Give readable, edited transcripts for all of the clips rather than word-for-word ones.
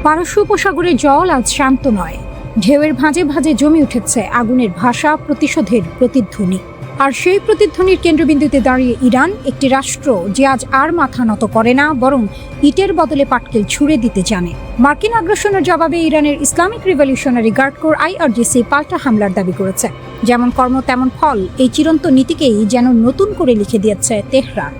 পারস্য উপসাগরের জল আজ শান্ত নয়। ঢেউয়ের ভাঁজে ভাঁজে জমে উঠেছে আগুনের ভাষা, প্রতিশোধের প্রতিধ্বনি। আর সেই প্রতিধ্বনির কেন্দ্রবিন্দুতে দাঁড়িয়ে ইরান, একটি রাষ্ট্র যে আজ আর মাথা নত করে না, বরং ইটের বদলে পাটকেল ছুড়ে দিতে জানে। মার্কিন আগ্রাসনের জবাবে ইরানের Islamic Revolutionary Guard Corps IRGC পাল্টা হামলার দাবি করেছে। যেমন কর্ম তেমন ফল, এই চিরন্তন নীতিকেই যেন নতুন করে লিখে দিয়েছে তেহরান।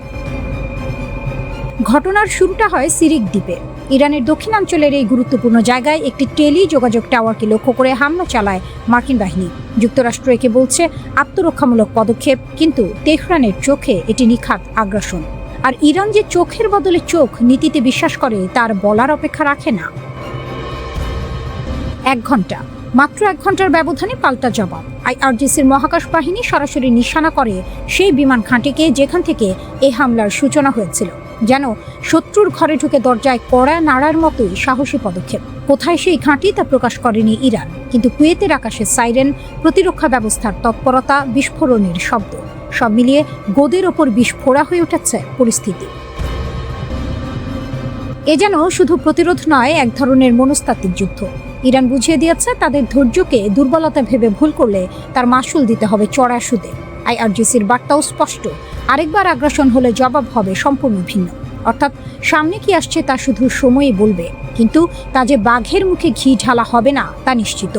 ঘটনার শুরুটা হয় সিরিক দ্বীপে। ইরানের দক্ষিণাঞ্চলের এই গুরুত্বপূর্ণ জায়গায় একটি টেলি যোগাযোগ টাওয়ারকে লক্ষ্য করে হামলা চালায় মার্কিন বাহিনী। যুক্তরাষ্ট্র একে বলছে আত্মরক্ষামূলক পদক্ষেপ, কিন্তু তেহরানের চোখে এটি নিখাত আগ্রাসন। আর ইরান যে চোখের বদলে চোখ নীতিতে বিশ্বাস করে, তার বলার অপেক্ষা রাখে না। মাত্র এক ঘন্টার ব্যবধানে পাল্টা জবাব। IRGCর মহাকাশ বাহিনী সরাসরি নিশানা করে সেই বিমান ঘাঁটিকে যেখান থেকে এই হামলার সূচনা হয়েছিল। যেন শত্রুর ঘরে ঢুকে দরজায় কড়া নাড়ার মতোই সাহসী পদক্ষেপ। কোথায় সেই ঘাঁটি তা প্রকাশ করেনি ইরান, কিন্তু কুয়েতের আকাশে সাইরেন, প্রতিরক্ষা ব্যবস্থার তৎপরতা, বিস্ফোরণের শব্দ, সব মিলিয়ে গোদের ওপর বিস্ফোরা হয়ে উঠেছে পরিস্থিতি। এ যেন শুধু প্রতিরোধ নয়, এক ধরনের মনস্তাত্ত্বিক যুদ্ধ। ইরান বুঝিয়ে দিয়েছে তাদের ধৈর্যকে দুর্বলতা ভেবে ভুল করলে তার মাসুল দিতে হবে চড়া সুদে। IRGCর বার্তাও স্পষ্ট, আরেকবার আগ্রাসন হলে জবাব হবে সম্পূর্ণ ভিন্ন। অর্থাৎ সামনে কি আসছে তা শুধু সময়ই বলবে, কিন্তু তা যে বাঘের মুখে ঘি ঢালা হবে না তা নিশ্চিত।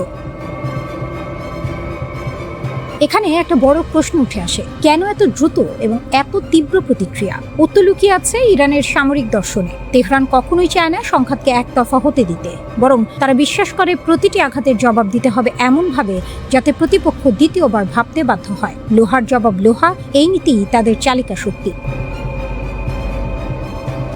এখানে একটা বড় প্রশ্ন উঠে আসে, কেন এত দ্রুত এবং এত তীব্র প্রতিক্রিয়া? উত্তর লুকিয়ে আছে ইরানের সামরিক দর্শনে। তেহরান কখনোই চায় না সংঘাতকে একতরফা হতে দিতে, বরং তারা বিশ্বাস করে প্রতিটি আঘাতের জবাব দিতে হবে এমনভাবে যাতে প্রতিপক্ষ দ্বিতীয়বার ভাবতে বাধ্য হয়। লোহার জবাব লোহা, এই নীতিই তাদের চালিকা শক্তি।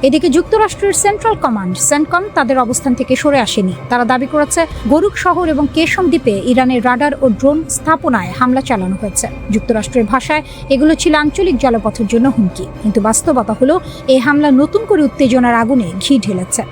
এদিকে যুক্তরাষ্ট্রের সেন্ট্রাল কমান্ড সেন্টকম তাদের অবস্থান থেকে সরে আসেনি। তারা দাবি করেছে গরুক শহর এবং কেশম দ্বীপে ইরানের রাডার ও ড্রোন স্থাপনায় হামলা চালানো হয়েছে। যুক্তরাষ্ট্রের ভাষায় এগুলো ছিল আঞ্চলিক জলপথের জন্য হুমকি, কিন্তু বাস্তবতা হলো এই হামলা নতুন করে উত্তেজনার আগুনে ঘি ঢেলেছে।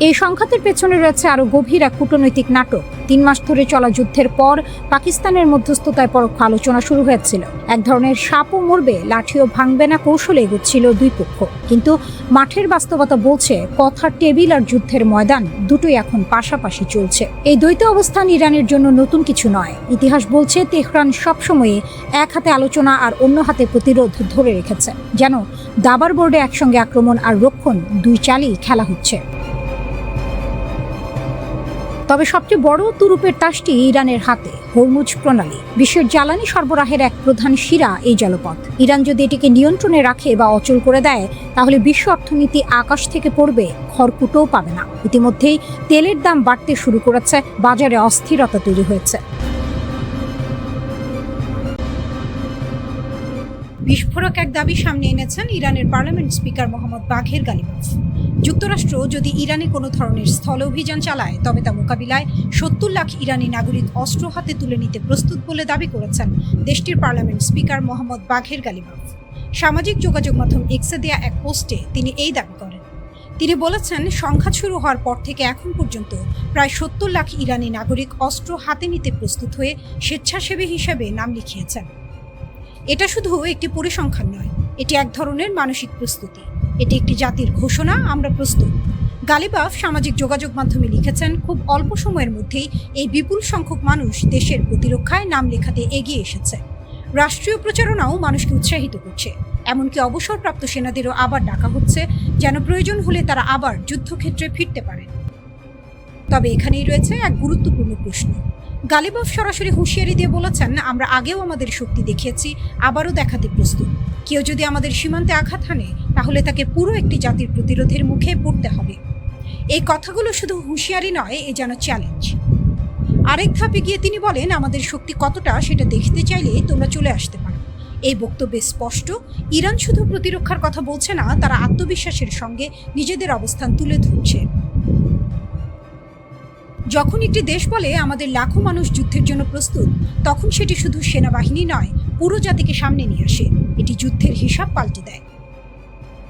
এই সংঘাতের পেছনে রয়েছে আরো গভীর এক কূটনৈতিক নাটক। 3 মাস ধরে চলা যুদ্ধের পর পাকিস্তানের মধ্যস্থতায় পরোক্ষ আলোচনা শুরু হয়েছিল। এক ধরনের সাপও মরবে, লাঠিও ভাঙবে না কৌশলে এগোচ্ছিল দুই পক্ষ। কিন্তু মাঠের বাস্তবতা বলছে কথার টেবিল আর যুদ্ধের ময়দান দুটোই এখন পাশাপাশি চলছে। এই দ্বৈত অবস্থান ইরানের জন্য নতুন কিছু নয়। ইতিহাস বলছে তেহরান সবসময় এক হাতে আলোচনা আর অন্য হাতে প্রতিরোধ ধরে রেখেছে, যেন দাবার বোর্ডে একসঙ্গে আক্রমণ আর রক্ষণ দুই চালই খেলা হচ্ছে। তবে সবচেয়ে বড় তুরুপের তাসটি ইরানের হাতে, হরমুজ প্রণালী। বিশ্বের জ্বালানি সরবরাহের এক প্রধান শিরা এই জলপথ। ইরান যদি এটিকে নিয়ন্ত্রণে রাখে বা অচল করে দেয়, তাহলে বিশ্ব অর্থনীতি আকাশ থেকে পড়বে, খড়কুটোও পাবে না। ইতিমধ্যেই তেলের দাম বাড়তে শুরু করেছে, বাজারে অস্থিরতা তৈরি হয়েছে। বিস্ফোরক এক দাবি সামনে এনেছেন ইরানের পার্লামেন্ট স্পিকার মোহাম্মদ বাঘের গালিবাফ। যুক্তরাষ্ট্র যদি ইরানে কোনো ধরনের স্থল অভিযান চালায়, তবে তা মোকাবিলায় 70 লাখ ইরানি নাগরিক অস্ত্র হাতে তুলে নিতে প্রস্তুত বলে দাবি করেছেন দেশটির পার্লামেন্ট স্পিকার মোহাম্মদ বাঘের গালিবাফ। সামাজিক যোগাযোগ মাধ্যম এক্সে দেয়া এক পোস্টে তিনি এই দাবি করেন। তিনি বলেছেন, সংঘাত শুরু হওয়ার পর থেকে এখন পর্যন্ত প্রায় 70 লাখ ইরানি নাগরিক অস্ত্র হাতে নিতে প্রস্তুত হয়ে স্বেচ্ছাসেবী হিসেবে নাম লিখিয়েছেন। এটা শুধু একটি পরিসংখ্যান নয়, এটি এক ধরনের মানসিক প্রস্তুতি। এটি একটি জাতির ঘোষণা, আমরা প্রস্তুত। গালিবাফ সামাজিক যোগাযোগ মাধ্যমে লিখেছেন, খুব অল্প সময়ের মধ্যেই এই বিপুল সংখ্যক মানুষ দেশের প্রতিরক্ষায় নাম লেখাতে এগিয়ে এসেছে। রাষ্ট্রীয় প্রচারণাও মানুষকে উৎসাহিত করছে। এমনকি অবসরপ্রাপ্ত সেনাদেরও আবার ডাকা হচ্ছে, যেন প্রয়োজন হলে তারা আবার যুদ্ধক্ষেত্রে ফিরতে পারে। তবে এখানেই রয়েছে এক গুরুত্বপূর্ণ প্রশ্ন। গালিবাফ সরাসরি হুঁশিয়ারি দিয়ে বলেছেন, আমরা আগেও আমাদের শক্তি দেখিয়েছি, আবারও দেখাতে প্রস্তুত। কেউ যদি আমাদের সীমান্তে আঘাত হানে, তাহলে তাকে পুরো একটি জাতির প্রতিরোধের মুখে পড়তে হবে। এই কথাগুলো শুধু হুঁশিয়ারি নয়, এ যেন চ্যালেঞ্জ। আরেক ধাপে গিয়ে তিনি বলেন, আমাদের শক্তি কতটা সেটা দেখতে চাইলে তোমরা চলে আসতে পারো। এই বক্তব্যে স্পষ্ট, ইরান শুধু প্রতিরক্ষার কথা বলছে না, তারা আত্মবিশ্বাসের সঙ্গে নিজেদের অবস্থান তুলে ধরছে। যখন একটি দেশ বলে আমাদের লাখো মানুষ যুদ্ধের জন্য প্রস্তুত, তখন সেটি শুধু সেনাবাহিনী নয়, পুরো জাতিকে সামনে নিয়ে আসে। এটি যুদ্ধের হিসাব পাল্টে দেয়।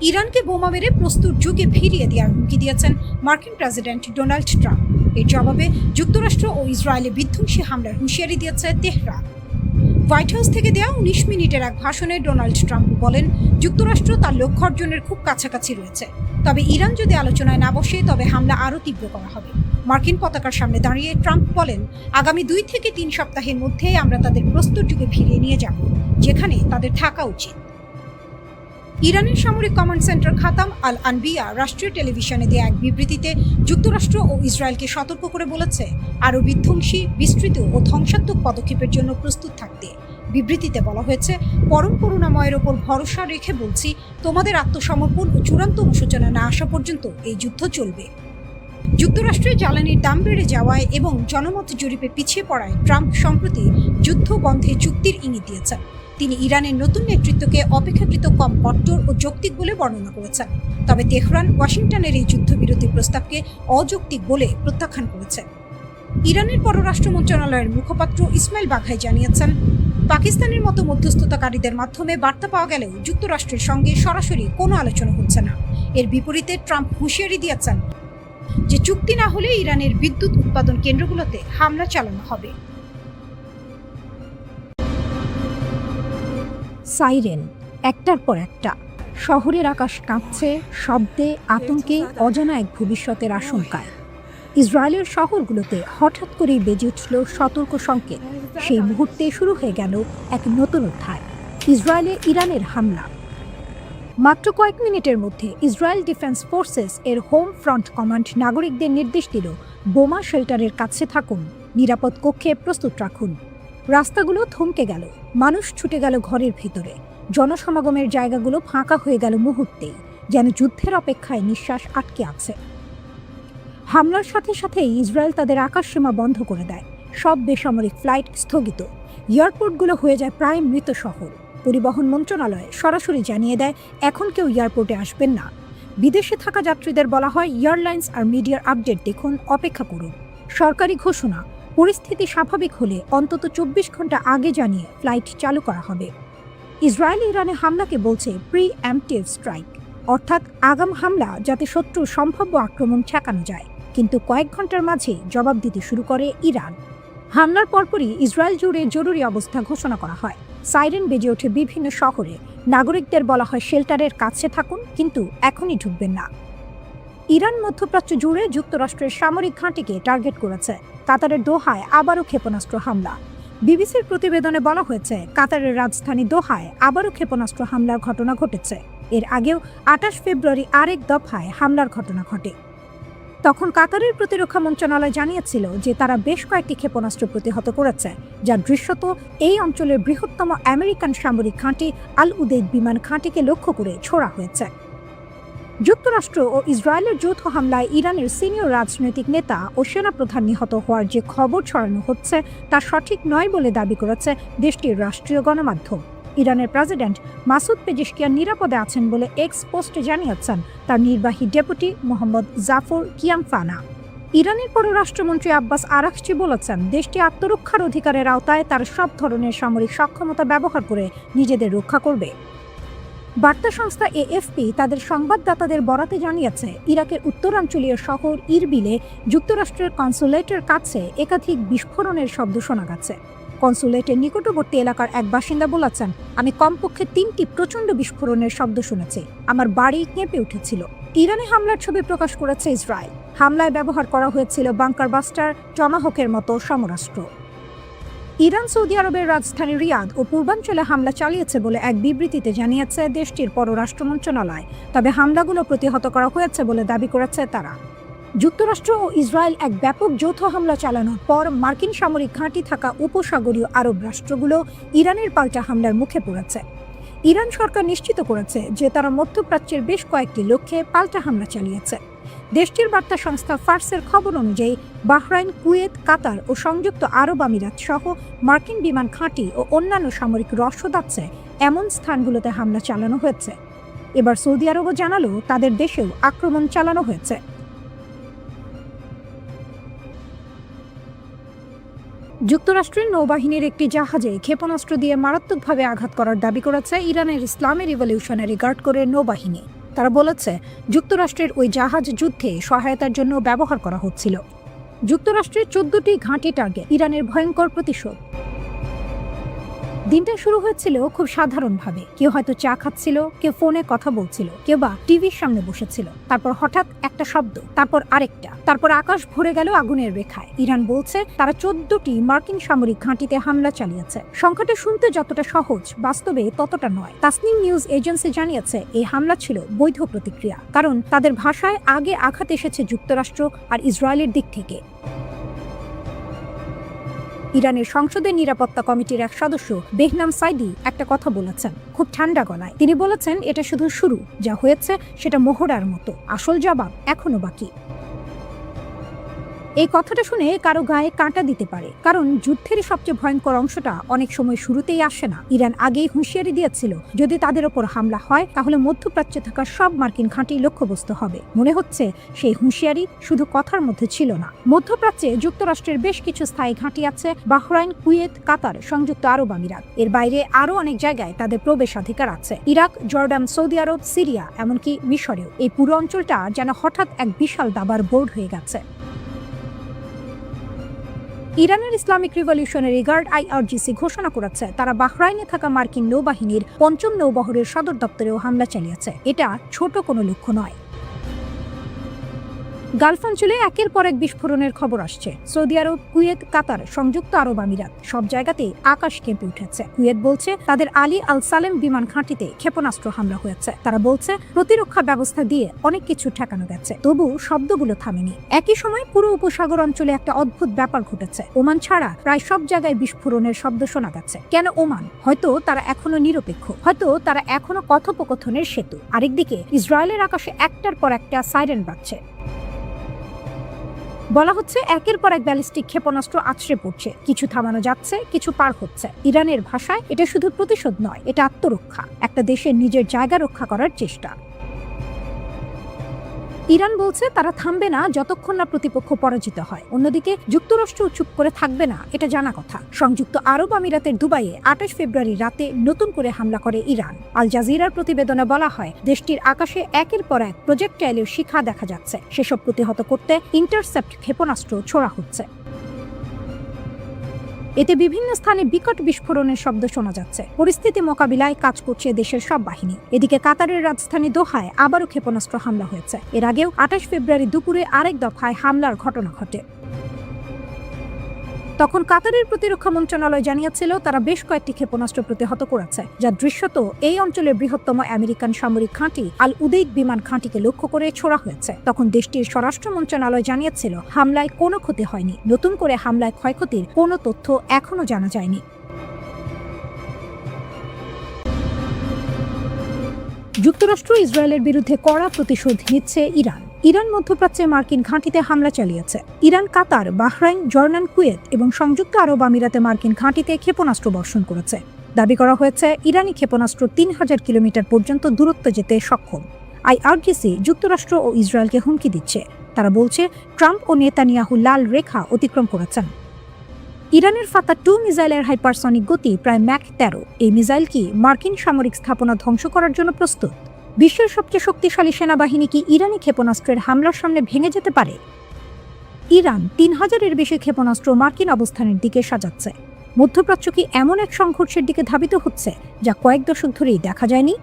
ইরানকে বোমা মেরে প্রস্তুত যুগে ফিরিয়ে দেওয়ার হুমকি দিয়েছেন মার্কিন প্রেসিডেন্ট ডোনাল্ড ট্রাম্প। এর জবাবে যুক্তরাষ্ট্র ও ইসরায়েলে বিধ্বংসী হামলার হুঁশিয়ারি দিয়েছে তেহরান। হোয়াইট হাউস থেকে দেওয়া 19 মিনিটের এক ভাষণে ডোনাল্ড ট্রাম্প বলেন, যুক্তরাষ্ট্র তার লক্ষ্য অর্জনের খুব কাছাকাছি রয়েছে। তবে ইরান যদি আলোচনায় না বসে তবে হামলা আরও তীব্র করা হবে। মার্কিন পতাকার সামনে দাঁড়িয়ে ট্রাম্প বলেন, আগামী 2 থেকে 3 সপ্তাহের মধ্যে আমরা তাদের প্রস্তর যুগে ফিরিয়ে নিয়ে যাব, যেখানে তাদের থাকা উচিত। ইরানের সামরিক কমান্ড সেন্টার খাতাম আল আনবিয়া রাষ্ট্রীয় টেলিভিশনে দেয়া এক বিবৃতিতে যুক্তরাষ্ট্র ও ইসরায়েলকে সতর্ক করে বলেছে, আরও বিধ্বংসী, বিস্তৃত ও ধ্বংসাত্মক পদক্ষেপের জন্য প্রস্তুত থাকতে। বিবৃতিতে বলা হয়েছে, পরম করুণাময়ের ওপর ভরসা রেখে বলছি, তোমাদের আত্মসমর্পণ ও চূড়ান্ত অনুশোচনা না আসা পর্যন্ত এই যুদ্ধ চলবে। যুক্তরাষ্ট্রের জ্বালানির দাম বেড়ে যাওয়ায় এবং জনমত জরিপে পিছিয়ে পড়ায় ট্রাম্প সম্প্রতি যুদ্ধ বন্ধে চুক্তির ইঙ্গিত দিয়েছেন। তিনি ইরানের নতুন নেতৃত্বকে অপেক্ষাকৃত কম কট্টর ও যৌক্তিক বলে বর্ণনা করেছেন। তবে তেহরান ওয়াশিংটনের এই যুদ্ধবিরতি প্রস্তাবকে অযৌক্তিক বলে প্রত্যাখ্যান করেছে। ইরানের পররাষ্ট্র মন্ত্রণালয়ের মুখপাত্র ইসমাইল বাঘাই জানিয়েছেন, পাকিস্তানের মতো মধ্যস্থতাকারীদের মাধ্যমে বার্তা পাওয়া গেলেও যুক্তরাষ্ট্রের সঙ্গে সরাসরি কোনো আলোচনা হচ্ছে না। এর বিপরীতে ট্রাম্প হুঁশিয়ারি দিয়েছেন যে চুক্তি না হলে ইরানের বিদ্যুৎ উৎপাদন কেন্দ্রগুলোতে হামলা চালানো হবে। সাইরেন একটার পর একটা, শহরের আকাশ কাঁপছে শব্দে, আতঙ্কে, অজানা এক ভবিষ্যতের আশঙ্কায়। ইসরায়েলের শহরগুলোতে হঠাৎ করেই বেজে উঠল সতর্ক সংকেত। সেই মুহূর্তে শুরু হয়ে গেল এক নতুন অধ্যায়, ইসরায়েলে ইরানের হামলা। মাত্র কয়েক মিনিটের মধ্যে ইসরায়েল ডিফেন্স ফোর্সেস এর হোম ফ্রন্ট কমান্ড নাগরিকদের নির্দেশ দিল, বোমা শেল্টারের কাছে থাকুন, নিরাপদ কক্ষে প্রস্তুত রাখুন। রাস্তাগুলো থমকে গেল, মানুষ ছুটে গেল ঘরের ভিতরে, জনসমাগমের জায়গাগুলো ফাঁকা হয়ে গেল মুহূর্তেই, যেন যুদ্ধের অপেক্ষায় নিঃশ্বাস আটকে আছে। হামলার সাথে সাথেই ইসরায়েল তাদের আকাশসীমা বন্ধ করে দেয়, সব বেসামরিক ফ্লাইট স্থগিত, এয়ারপোর্টগুলো হয়ে যায় প্রায় মৃত শহর। পরিবহন মন্ত্রণালয় সরাসরি জানিয়ে দেয়, এখন কেউ এয়ারপোর্টে আসবেন না। বিদেশে থাকা যাত্রীদের বলা হয়, এয়ারলাইন্স আর মিডিয়ার আপডেট দেখুন, অপেক্ষা করুন। সরকারি ঘোষণা, পরিস্থিতি স্বাভাবিক হলে অন্তত 24 ঘন্টা আগে জানিয়ে ফ্লাইট চালু করা হবে। ইসরায়েল ইরানে হামলাকে বলছে প্রি এম্পটিভ স্ট্রাইক, অর্থাৎ আগাম হামলা যাতে শত্রুর সম্ভাব্য আক্রমণ ঠেকানো যায়। কিন্তু কয়েক ঘন্টার মাঝে জবাব দিতে শুরু করে ইরান। হামলার পরপরই ইসরায়েল জুড়ে জরুরি অবস্থা ঘোষণা করা হয়। সাইরেন বেজে ওঠে বিভিন্ন শহরে, নাগরিকদের বলা হয় শেল্টারের কাছে থাকুন, কিন্তু এখনই ঢুকবেন না। ইরান মধ্যপ্রাচ্য জুড়ে যুক্তরাষ্ট্রের সামরিক ঘাঁটিকে টার্গেট করেছে। কাতারের দোহায় আবারও ক্ষেপণাস্ত্র হামলা। বিবিসির প্রতিবেদনে বলা হয়েছে, কাতারের রাজধানী দোহায় আবারও ক্ষেপণাস্ত্র হামলার ঘটনা ঘটেছে। এর আগেও 28 ফেব্রুয়ারি আরেক দফায় হামলার ঘটনা ঘটে। তখন কাতারের প্রতিরক্ষা মন্ত্রণালয় জানিয়েছিল যে তারা বেশ কয়েকটি ক্ষেপণাস্ত্র প্রতিহত করেছে, যা দৃশ্যত এই অঞ্চলের বৃহত্তম আমেরিকান সামরিক ঘাঁটি আল উদেইদ বিমান ঘাঁটিকে লক্ষ্য করে ছোড়া হয়েছে। যুক্তরাষ্ট্র ও ইসরায়েলের যৌথ হামলায় ইরানের সিনিয়র রাজনৈতিক নেতা ও সেনাপ্রধান নিহত হওয়ার যে খবর ছড়ানো হচ্ছে তা সঠিক নয় বলে দাবি করেছে দেশটির রাষ্ট্রীয় গণমাধ্যম। ইরানের প্রেসিডেন্ট মাসুদ পেজেশকিয়ান নিরাপদে আছেন বলে এক্স পোস্টে জানিয়েছেন তার নির্বাহী ডেপুটি মোহাম্মদ জাফর কিয়ামফানা। ইরানের পররাষ্ট্রমন্ত্রী আব্বাস আরাকচি বলেছেন, দেশটি আত্মরক্ষার অধিকারের আওতায় তার সব ধরনের সামরিক সক্ষমতা ব্যবহার করে নিজেদের রক্ষা করবে। বার্তা সংস্থা এএফপি তাদের সংবাদদাতাদের বরাতে জানিয়েছে, ইরাকের উত্তরাঞ্চলীয় শহর ইরবিলে যুক্তরাষ্ট্রের কনসুলেটের কাছে একাধিক বিস্ফোরণের শব্দ শোনা গেছে। কনসুলেটের নিকটবর্তী এলাকার এক বাসিন্দা বলেছেন, আমি কমপক্ষে 3টি প্রচণ্ড বিস্ফোরণের শব্দ শুনেছি, আমার বাড়ি কেঁপে উঠেছিল। ইরানে হামলার ছবি প্রকাশ করেছে ইসরায়েল। হামলায় ব্যবহার করা হয়েছিল বাংকার বাস্টার, টমাহকের মতো সমরাস্ত্র। ইরান সৌদি আরবের রাজধানী রিয়াদ ও পূর্বাঞ্চলে হামলা চালিয়েছে বলে এক বিবৃতিতে জানিয়েছে দেশটির পররাষ্ট্র মন্ত্রণালয়। তবে হামলাগুলো প্রতিহত করা হয়েছে বলে দাবি করেছে তারা। যুক্তরাষ্ট্র ও ইসরায়েল এক ব্যাপক যৌথ হামলা চালানোর পর মার্কিন সামরিক ঘাঁটি থাকা উপসাগরীয় আরব রাষ্ট্রগুলো ইরানের পাল্টা হামলার মুখে পড়েছে। ইরান সরকার নিশ্চিত করেছে যে তারা মধ্যপ্রাচ্যের বেশ কয়েকটি লক্ষ্যে পাল্টা হামলা চালিয়েছে। দেশটির বার্তা সংস্থা ফার্সের খবর অনুযায়ী বাহরাইন, কুয়েত, কাতার ও সংযুক্ত আরব আমিরাত সহ মার্কিন বিমান ঘাঁটি ও অন্যান্য সামরিক রসদ আছে এমন স্থানগুলোতে হামলা চালানো হয়েছে। এবার সৌদি আরবও জানালো তাদের দেশেও আক্রমণ চালানো হয়েছে। যুক্তরাষ্ট্রের নৌবাহিনীর একটি জাহাজে ক্ষেপণাস্ত্র দিয়ে মারাত্মকভাবে আঘাত করার দাবি করেছে ইরানের ইসলামী রিভলিউশনারি গার্ড কোরের নৌবাহিনী। তারা বলেছে, যুক্তরাষ্ট্রের ওই জাহাজ যুদ্ধে সহায়তার জন্য ব্যবহার করা হচ্ছিল। যুক্তরাষ্ট্রের 14টি ঘাঁটি টার্গেট, ইরানের ভয়ঙ্কর প্রতিশোধ। দিনটা শুরু হয়েছিল খুব সাধারণভাবে। কেউ হয়তো চা খাচ্ছিল, কেউ ফোনে কথা বলছিল, কেউ বা টিভির সামনে বসেছিল। তারপর হঠাৎ একটা শব্দ, তারপর আরেকটা, তারপর আকাশ ভরে গেল আগুনের রেখায়। ইরান বলছে তারা 14টি মার্কিন সামরিক ঘাঁটিতে হামলা চালিয়েছে। সংখ্যাটা শুনতে যতটা সহজ, বাস্তবে ততটা নয়। তাসনিম নিউজ এজেন্সি জানিয়েছে এই হামলা ছিল বৈধ প্রতিক্রিয়া, কারণ তাদের ভাষায় আগে আঘাত এসেছে যুক্তরাষ্ট্র আর ইসরায়েলের দিক থেকে। ইরানের সংসদের নিরাপত্তা কমিটির এক সদস্য বেহনাম সাইদি একটা কথা বলেছেন খুব ঠান্ডা গলায়। তিনি বলেছেন এটা শুধু শুরু, যা হয়েছে সেটা মোহরার মতো, আসল জবাব এখনো বাকি। এই কথাটা শুনে কারো গায়ে কাঁটা দিতে পারে, কারণ যুদ্ধের সবচেয়ে ভয়ঙ্কর অংশটা অনেক সময় শুরুতেই আসে না। ইরান আগেই হুঁশিয়ারি দিয়েছিল যদি তাদের ওপর হামলা হয় তাহলে মধ্যপ্রাচ্যে থাকা সব মার্কিন ঘাঁটি লক্ষ্যবস্তু হবে। মনে হচ্ছে সেই হুঁশিয়ারি শুধু কথার মধ্যে ছিল না। মধ্যপ্রাচ্যে যুক্তরাষ্ট্রের বেশ কিছু স্থায়ী ঘাঁটি আছে, বাহরাইন, কুয়েত, কাতার, সংযুক্ত আরব আমিরাত। এর বাইরে আরো অনেক জায়গায় তাদের প্রবেশাধিকার আছে, ইরাক, জর্ডান, সৌদি আরব, সিরিয়া, এমনকি মিশরেও। এই পুরো অঞ্চলটা যেন হঠাৎ এক বিশাল দাবার বোর্ড হয়ে গেছে। ইরানের ইসলামিক রিভলিউশনারি গার্ড IRGC ঘোষণা করেছে তারা বাহরাইনে থাকা মার্কিন নৌবাহিনীর ৫ম নৌবহরের সদর দপ্তরেও হামলা চালিয়েছে। এটা ছোট কোনো লক্ষ্য নয়। গালফ অঞ্চলে একের পর এক বিস্ফোরণের খবর আসছে। সৌদি আরব, কুয়েত, কাতার, সংযুক্ত আরব আমিরাত, সব জায়গাতেই আকাশ কেঁপে উঠেছে। কুয়েত বলছে তাদের আলী আল সালেম বিমান ঘাঁটিতে ক্ষেপণাস্ত্র হামলা হয়েছে। তারা বলছে প্রতিরক্ষা ব্যবস্থা দিয়ে অনেক কিছু ঠেকানো গেছে, তবু শব্দগুলো থামেনি। একই সময় পুরো উপসাগর অঞ্চলে একটা অদ্ভুত ব্যাপার ঘটেছে। ওমান ছাড়া প্রায় সব জায়গায় বিস্ফোরণের শব্দ শোনা গেছে। কেন ওমান? হয়তো তারা এখনো নিরপেক্ষ, হয়তো তারা এখনো কথোপকথনের সেতু। আরেকদিকে ইসরায়েলের আকাশে একটার পর একটা সাইরেন বাজছে। বলা হচ্ছে একের পর এক ব্যালিস্টিক ক্ষেপণাস্ত্র আছড়ে পড়ছে, কিছু থামানো যাচ্ছে, কিছু পার হচ্ছে। ইরানের ভাষায় এটা শুধু প্রতিশোধ নয়, এটা আত্মরক্ষা, একটা দেশের নিজের জায়গা রক্ষা করার চেষ্টা। ইরান বলছে তারা থামবে না যতক্ষণ না প্রতিপক্ষ পরাজিত হয়। অন্যদিকে যুক্তরাষ্ট্র চুপ করে থাকবে না, এটা জানা কথা। সংযুক্ত আরব আমিরাতের দুবাইয়ে 28 ফেব্রুয়ারি রাতে নতুন করে হামলা করে ইরান। আল জাজিরার প্রতিবেদনে বলা হয় দেশটির আকাশে একের পর এক প্রজেক্টাইলের শিখা দেখা যাচ্ছে। সেসব প্রতিহত করতে ইন্টারসেপ্ট ক্ষেপণাস্ত্র ছোড়া হচ্ছে। এতে বিভিন্ন স্থানে বিকট বিস্ফোরণের শব্দ শোনা যাচ্ছে। পরিস্থিতি মোকাবিলায় কাজ করছে দেশের সব বাহিনী। এদিকে কাতারের রাজধানী দোহায় আবারও ক্ষেপণাস্ত্র হামলা হয়েছে। এর আগেও 28 ফেব্রুয়ারি দুপুরে আরেক দফায় হামলার ঘটনা ঘটে। তখন কাতারের প্রতিরক্ষা মন্ত্রণালয় জানিয়েছিল তারা বেশ কয়েকটি ক্ষেপণাস্ত্র প্রতিহত করেছে, যা দৃশ্যত এই অঞ্চলের বৃহত্তম আমেরিকান সামরিক ঘাঁটি আল উদেইদ বিমান ঘাঁটিকে লক্ষ্য করে ছোড়া হয়েছে। তখন দেশটির স্বরাষ্ট্র মন্ত্রণালয় জানিয়েছিল হামলায় কোনো ক্ষতি হয়নি। নতুন করে হামলায় ক্ষয়ক্ষতির কোনো তথ্য এখনো জানা যায়নি। যুক্তরাষ্ট্র ইসরায়েলের বিরুদ্ধে কড়া প্রতিশোধ নিচ্ছে ইরান। ইরান মধ্যপ্রাচ্যে মার্কিন ঘাঁটিতে হামলা চালিয়েছে। ইরান কাতার, বাহরাইন, জর্ডান, কুয়েত এবং সংযুক্ত আরব আমিরাতে মার্কিন ঘাঁটিতে ক্ষেপণাস্ত্র বর্ষণ করেছে। দাবি করা হয়েছে ইরানি ক্ষেপণাস্ত্র 3000 কিলোমিটার পর্যন্ত দূরত্ব যেতে সক্ষম। IRGC যুক্তরাষ্ট্র ও ইসরায়েলকে হুমকি দিচ্ছে। তারা বলছে ট্রাম্প ও নেতানিয়াহু লাল রেখা অতিক্রম করেছেন। ইরানের ফাতা 2 মিসাইলের হাইপারসনিক গতি প্রায় ম্যাক 13। এই মিসাইল কি মার্কিন সামরিক স্থাপনা ধ্বংস করার জন্য প্রস্তুত? বিশ্বের সবচেয়ে শক্তিশালী সেনাবাহিনী কি ইরানি ক্ষেপণাস্ত্রের হামলার সামনে ভেঙে যেতে পারে? ইরান 3000-এর বেশি ক্ষেপণাস্ত্র মার্কিন অবস্থানের দিকে সাজাচ্ছে। মধ্যপ্রাচ্য কি এমন এক সংঘর্ষের দিকে ধাবিত হচ্ছে যা কয়েক দশক ধরেই দেখা যায়নি?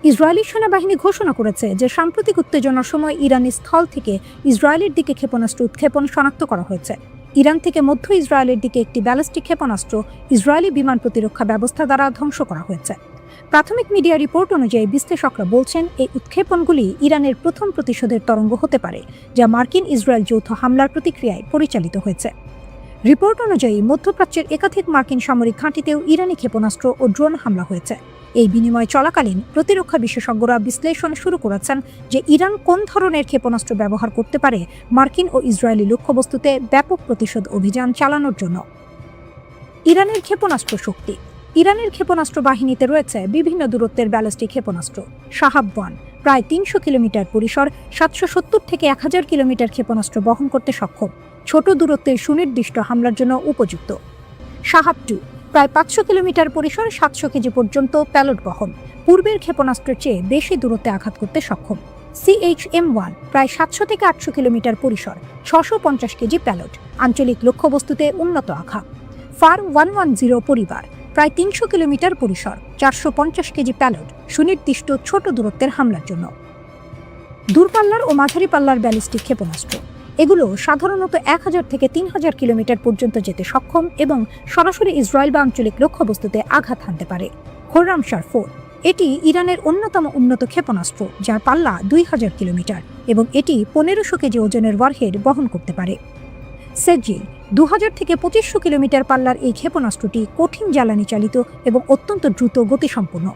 ইসরায়েলি সেনাবাহিনী ঘোষণা করেছে যে সাম্প্রতিক উত্তেজনার সময় ইরানি স্থল থেকে ইসরায়েলের দিকে ক্ষেপণাস্ত্র উৎক্ষেপণ শনাক্ত করা হয়েছে। ইরান থেকে মধ্য ইসরায়েলের দিকে একটি ব্যালিস্টিক ক্ষেপণাস্ত্র ইসরায়েলি বিমান প্রতিরক্ষা ব্যবস্থা দ্বারা ধ্বংস করা হয়েছে। প্রাথমিক মিডিয়া রিপোর্ট অনুযায়ী বিশ্লেষকরা বলছেন এই উৎক্ষেপণগুলি ইরানের প্রথম প্রতিশোধের তরঙ্গ হতে পারে, যা মার্কিন ইসরায়েল যৌথ হামলার প্রতিক্রিয়ায় পরিচালিত হয়েছে। রিপোর্ট অনুযায়ী মধ্যপ্রাচ্যের একাধিক মার্কিন সামরিক ঘাঁটিতেও ইরানি ক্ষেপণাস্ত্র ও ড্রোন হামলা হয়েছে। এই বিনিময় চলাকালীন প্রতিরক্ষা বিশেষজ্ঞরা বিশ্লেষণ শুরু করেছেন যে ইরান কোন ধরনের ক্ষেপণাস্ত্র ব্যবহার করতে পারে মার্কিন ও ইসরায়েলি লক্ষ্যবস্তুতে ব্যাপক প্রতিশোধ অভিযান চালানোর জন্য। ইরানের ক্ষেপণাস্ত্র শক্তি। ইরানের ক্ষেপণাস্ত্র বাহিনীতে রয়েছে বিভিন্ন দূরত্বের ব্যালিস্টিক ক্ষেপণাস্ত্র। শাহাব-1 প্রায় 300 কিলোমিটার পরিসর, 770 থেকে 1000 কিলোমিটার ক্ষেপণাস্ত্র বহন করতে সক্ষম, ছোট দূরত্বের সুনির্দিষ্ট হামলার জন্য উপযুক্ত। শাহাব-2 প্রায় 500 কিলোমিটার পরিসর, 700 কেজি পর্যন্ত প্যালট বহন, পূর্বের ক্ষেপণাস্ত্রের চেয়ে বেশি দূরত্বে আঘাত করতে সক্ষম। CHM-1 প্রায় 700 থেকে 800 কিলোমিটার পরিসর, 650 কেজি প্যালট, আঞ্চলিক লক্ষ্যবস্তুতে উন্নত আঘাত। ফার 110 পরিবার প্রায় ৩০০ কিলোমিটার পরিসর, ৪৫০ কেজি প্যালোড, সুনির্দিষ্ট ছোট দূরত্বের হামলার জন্য। দূরপাল্লার ও মাঝারি পাল্লার ব্যালিস্টিক ক্ষেপণাস্ত্র এগুলো সাধারণত ১,০০০ থেকে ৩,০০০ কিলোমিটার পর্যন্ত যেতে সক্ষম এবং সরাসরি ইসরায়েল বা আঞ্চলিক লক্ষ্যবস্তুতে আঘাত হানতে পারে। খোররামশার-4 এটি ইরানের অন্যতম উন্নত ক্ষেপণাস্ত্র, যার পাল্লা ২,০০০ কিলোমিটার এবং এটি ১৫০০ কেজি ওজনের ওয়ারহেড বহন করতে পারে। সেজিল ২,০০০ থেকে ২৫০০ কিলোমিটার পাল্লার এই ক্ষেপণাস্ত্রটি কঠিন জ্বালানি চালিত এবং অত্যন্ত দ্রুত গতিসম্পন্ন।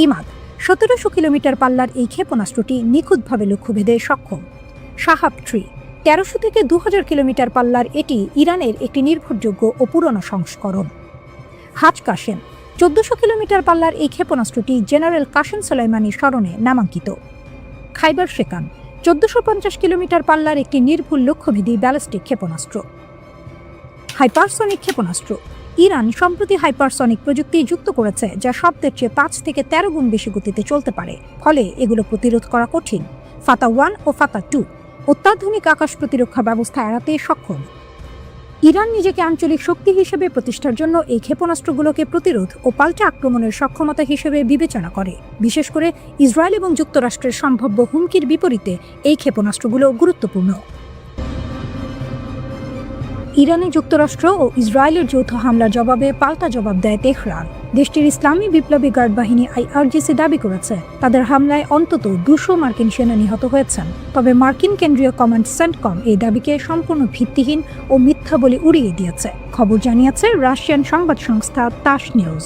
ইমাদ ১৭০০ কিলোমিটার পাল্লার এই ক্ষেপণাস্ত্রটি নিখুঁতভাবে লক্ষ্যভেদে সক্ষম। শাহাব-3 ১৩০০ থেকে ২,০০০ কিলোমিটার পাল্লার এটি ইরানের একটি নির্ভরযোগ্য ও পুরনো সংস্করণ। হাজ কাশেম ১৪০০ কিলোমিটার পাল্লার এই ক্ষেপণাস্ত্রটি জেনারেল কাশেম সোলাইমানির স্মরণে নামাঙ্কিত। খাইবার শেকান ১৪৫০ কিলোমিটার পাল্লার একটি নির্ভুল লক্ষ্যভেদী ব্যালিস্টিক ক্ষেপণাস্ত্র। হাইপারসনিক ক্ষেপণাস্ত্র ইরান সম্প্রতি হাইপারসনিক প্রযুক্তি যুক্ত করেছে, যা শব্দের চেয়ে ৫ থেকে ১৩ গুণ বেশি গতিতে চলতে পারে, ফলে এগুলো প্রতিরোধ করা কঠিন। ফাতা-1 ও ফাতা-2 অত্যাধুনিক আকাশ প্রতিরক্ষা ব্যবস্থা এড়াতে সক্ষম। ইরান নিজেকে আঞ্চলিক শক্তি হিসেবে প্রতিষ্ঠার জন্য এই ক্ষেপণাস্ত্রগুলোকে প্রতিরোধ ও পাল্টা আক্রমণের সক্ষমতা হিসেবে বিবেচনা করে। বিশেষ করে ইসরায়েল এবং যুক্তরাষ্ট্রের সম্ভাব্য হুমকির বিপরীতে এই ক্ষেপণাস্ত্রগুলো গুরুত্বপূর্ণ। ইরানে যুক্তরাষ্ট্র ও ইসরায়েলের যৌথ হামলার জবাবে পাল্টা জবাব দেয় তেহরান। দেশটির ইসলামী বিপ্লবী গার্ড বাহিনী IRGC দাবি করেছে তাদের হামলায় অন্তত ২০০ মার্কিন সেনা নিহত হয়েছেন। তবে মার্কিন কেন্দ্রীয় কমান্ড সেন্টকম এই দাবিকে সম্পূর্ণ ভিত্তিহীন ও মিথ্যা বলে উড়িয়ে দিয়েছে। খবর জানিয়েছে রাশিয়ান সংবাদ সংস্থা তাস নিউজ।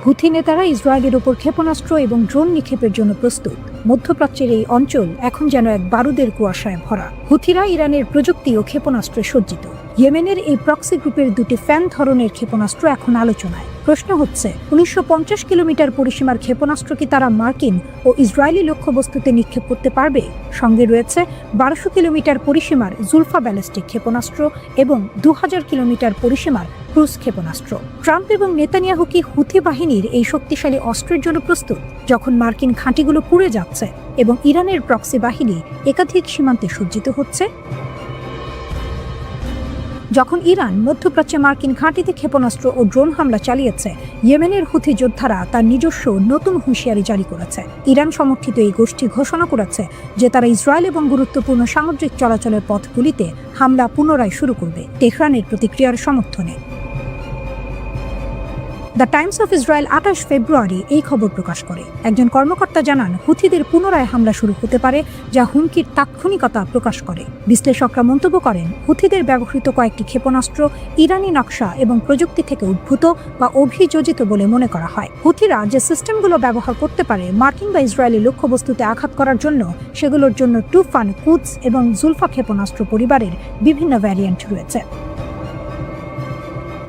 হুথি নেতারা ইসরায়েলের ওপর ক্ষেপণাস্ত্র এবং ড্রোন নিক্ষেপের জন্য প্রস্তুত। মধ্যপ্রাচ্যের এই অঞ্চল এখন যেন এক বারুদের কুয়াশায় ভরা। হুথিরা ইরানের প্রযুক্তি ও ক্ষেপণাস্ত্রে সজ্জিত। ইয়েমেনের এই প্রক্সি গ্রুপের দুটি ফ্যান ধরনের ক্ষেপণাস্ত্র এখন আলোচনায়। প্রশ্ন হচ্ছে, ১৯৫০ কিলোমিটার পরিসীমার ক্ষেপণাস্ত্র কি তারা মার্কিন ও ইসরায়েলি লক্ষ্যবস্তুতে নিক্ষেপ করতে পারবে? সঙ্গে রয়েছে ১২০০ কিলোমিটার পরিসীমার জুলফা ব্যালিস্টিক ক্ষেপণাস্ত্র এবং ২,০০০ কিলোমিটার পরিসীমার ক্রুজ ক্ষেপণাস্ত্র। ট্রাম্প এবং নেতানিয়াহু কি হুথি বাহিনীর এই শক্তিশালী অস্ত্রের জন্য প্রস্তুত? যখন মার্কিন ঘাঁটিগুলো পুড়ে যাচ্ছে এবং ইরানের প্রক্সি বাহিনী একাধিক সীমান্তে সজ্জিত হচ্ছে, যখন ইরান মধ্যপ্রাচ্যে মার্কিন ঘাঁটিতে ক্ষেপণাস্ত্র ও ড্রোন হামলা চালিয়েছে, ইয়েমেনের হুথি যোদ্ধারা তার নিজস্ব নতুন হুঁশিয়ারি জারি করেছে। ইরান সমর্থিত এই গোষ্ঠী ঘোষণা করেছে যে তারা ইসরায়েল এবং গুরুত্বপূর্ণ সামুদ্রিক চলাচলের পথগুলিতে হামলা পুনরায় শুরু করবে, তেহরানের প্রতিক্রিয়ার সমর্থনে। দ্য টাইমস অফ ইসরায়েল ২৮ ফেব্রুয়ারি এই খবর প্রকাশ করে। একজন কর্মকর্তা জানান, হুথিদের পুনরায় হামলা শুরু হতে পারে, যা হুমকির তাৎক্ষণিকতা প্রকাশ করে। বিশ্লেষকরা মন্তব্য করেন, হুথিদের ব্যবহৃত কয়েকটি ক্ষেপণাস্ত্র ইরানি নকশা এবং প্রযুক্তি থেকে উদ্ভূত বা অভিযোজিত বলে মনে করা হয়। হুথিরা যে সিস্টেমগুলো ব্যবহার করতে পারে মার্কিন বা ইসরায়েলি লক্ষ্যবস্তুতে আঘাত করার জন্য, সেগুলোর জন্য টুফান, কুদস এবং জুলফা ক্ষেপণাস্ত্র পরিবারের বিভিন্ন ভ্যারিয়েন্ট রয়েছে।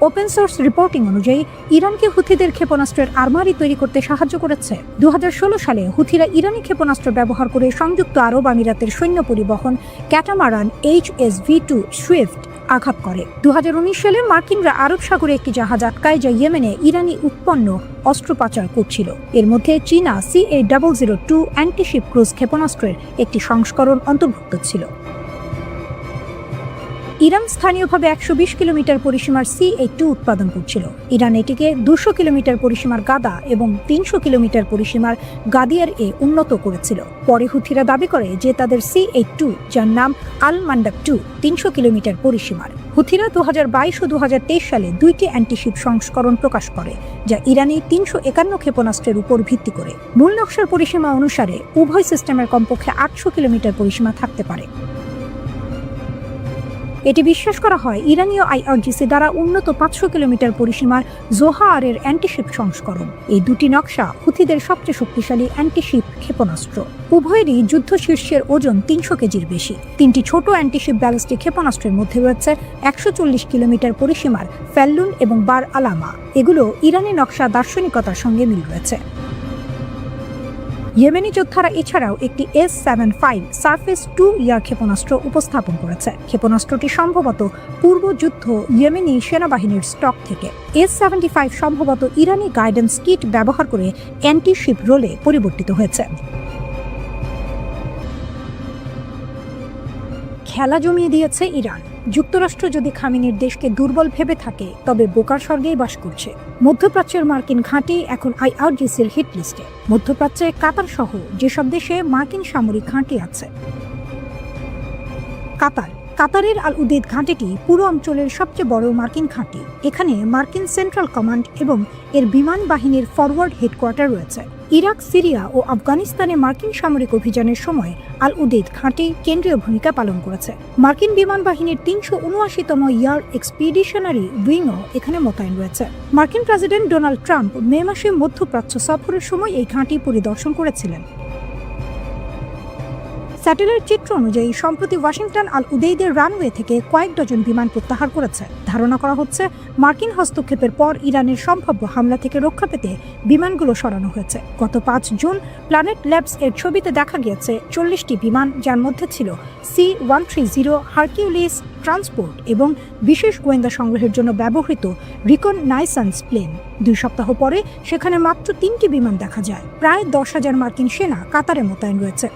ওপেন সোর্স রিপোর্টিং অনুযায়ী ইরানকে হুথিদের ক্ষেপণাস্ত্রের আর্মারি তৈরি করতে সাহায্য করেছে। ২০১৬ সালে হুথিরা ইরানি ক্ষেপণাস্ত্র ব্যবহার করে সংযুক্ত আরব আমিরাতের সৈন্য পরিবহন ক্যাটামারান HSV-2 সুইফট আঘাত করে। ২০১৯ সালে মার্কিনরা আরব সাগরে একটি জাহাজ আটকায়, যা ইয়েমেনে ইরানি উৎপন্ন অস্ত্র পাচার করছিল। এর মধ্যে চীনা CA-002 অ্যান্টিশিপ ক্রুজ ক্ষেপণাস্ত্রের একটি সংস্করণ অন্তর্ভুক্ত ছিল। ইরান স্থানীয়ভাবে ১২০ কিলোমিটার পরিসীমার CA-2 উৎপাদন করছিল। ইরান এটিকে ২০০ কিলোমিটার পরিসীমার গাদা এবং ৩০০ কিলোমিটার পরিসীমার গাদিয়ার-এ উন্নত করেছিল। পরে হুথিরা দাবি করে যে তাদের CA-2, যার নাম আল-মান্ডাব-2, ৩০০ কিলোমিটার পরিসীমার। হুথিরা ২০২২ ও ২০২৩ সালে ২টি অ্যান্টিশিপ সংস্করণ প্রকাশ করে, যা ইরানি ৩৫১ ক্ষেপণাস্ত্রের উপর ভিত্তি করে। মূল নকশার পরিসীমা অনুসারে উভয় সিস্টেমের কমপক্ষে ৮০০ কিলোমিটার পরিসীমা থাকতে পারে। এটি বিশ্বাস করা হয় ইরানীয় IRGC দ্বারা উন্নত ৫০০ কিলোমিটার পরিসীমার জোহা-এর অ্যান্টিশিপ সংস্করণ। এই দুটি নকশা হুথিদের সবচেয়ে শক্তিশালী অ্যান্টিশিপ ক্ষেপণাস্ত্র। উভয়েরই যুদ্ধ শীর্ষের ওজন ৩০০ কেজির বেশি। তিনটি ছোট অ্যান্টিশিপ ব্যালিস্টিক ক্ষেপণাস্ত্রের মধ্যে রয়েছে ১৪০ কিলোমিটার পরিসীমার ফ্যাল্লুন এবং বার আলামা। এগুলো ইরানি নকশা দার্শনিকতার সঙ্গে মিল রয়েছে। ইয়েমেনি যোদ্ধারা এছাড়াও একটি S-75 সারফেস 2 ইয়ার ক্ষেপণাস্ত্র উপস্থাপন করেছে। ক্ষেপণাস্ত্রটি সম্ভবত পূর্ব যুদ্ধ ইয়েমেনি সেনাবাহিনীর স্টক থেকে। S-75 সম্ভবত ইরানি গাইডেন্স কিট ব্যবহার করে অ্যান্টিশিপ রোলে পরিবর্তিত হয়েছে। খেলা জমিয়ে দিয়েছে ইরান। যুক্তরাষ্ট্র যদি খামেনির দেশকে দুর্বল ভেবে থাকে তবে বোকার স্বর্গেই বাস করছে। মধ্যপ্রাচ্যের মার্কিন ঘাঁটি এখন IRGCর হিট লিস্টে। মধ্যপ্রাচ্যে কাতার সহ যেসব দেশে মার্কিন সামরিক ঘাঁটি আছে। কাতারের আল উদেদ ঘাঁটিটি পুরো অঞ্চলের সবচেয়ে বড় মার্কিন ঘাঁটি। এখানে মার্কিন সেন্ট্রাল কমান্ড এবং এর বিমান বাহিনীর ফরওয়ার্ড হেডকোয়ার্টার রয়েছে। ইরাক, সিরিয়া ও আফগানিস্তানে মার্কিন সামরিক অভিযানের সময় আল উদেদ ঘাঁটি কেন্দ্রীয় ভূমিকা পালন করেছে। মার্কিন বিমান বাহিনীর ৩৭৯তম ইয়ার এক্সপিডিশনারি উইংও এখানে মোতায়েন রয়েছে। মার্কিন প্রেসিডেন্ট ডোনাল্ড ট্রাম্প মে মাসে মধ্যপ্রাচ্য সফরের সময় এই ঘাঁটি পরিদর্শন করেছিলেন। স্যাটেলাইট চিত্র অনুযায়ী সম্প্রতি ওয়াশিংটন আল উদেইদের রানওয়ে থেকে কয়েক ডজন বিমান প্রত্যাহার করেছে। ধারণা করা হচ্ছে মার্কিন হস্তক্ষেপের পর ইরানের সম্ভাব্য হামলা থেকে রক্ষা পেতে বিমানগুলো সরানো হয়েছে। গত ৫ জুন প্ল্যানেট ল্যাবস এর ছবিতে দেখা গিয়েছে ৪০টি বিমান, যার মধ্যে ছিল C-130 হারকিউলিস ট্রান্সপোর্ট এবং বিশেষ গোয়েন্দা সংগ্রহের জন্য ব্যবহৃত রিকননাইসেন্স প্লেন। ২ সপ্তাহ পরে সেখানে মাত্র ৩টি বিমান দেখা যায়। প্রায় ১০,০০০ মার্কিন সেনা কাতারে মোতায়েন রয়েছে।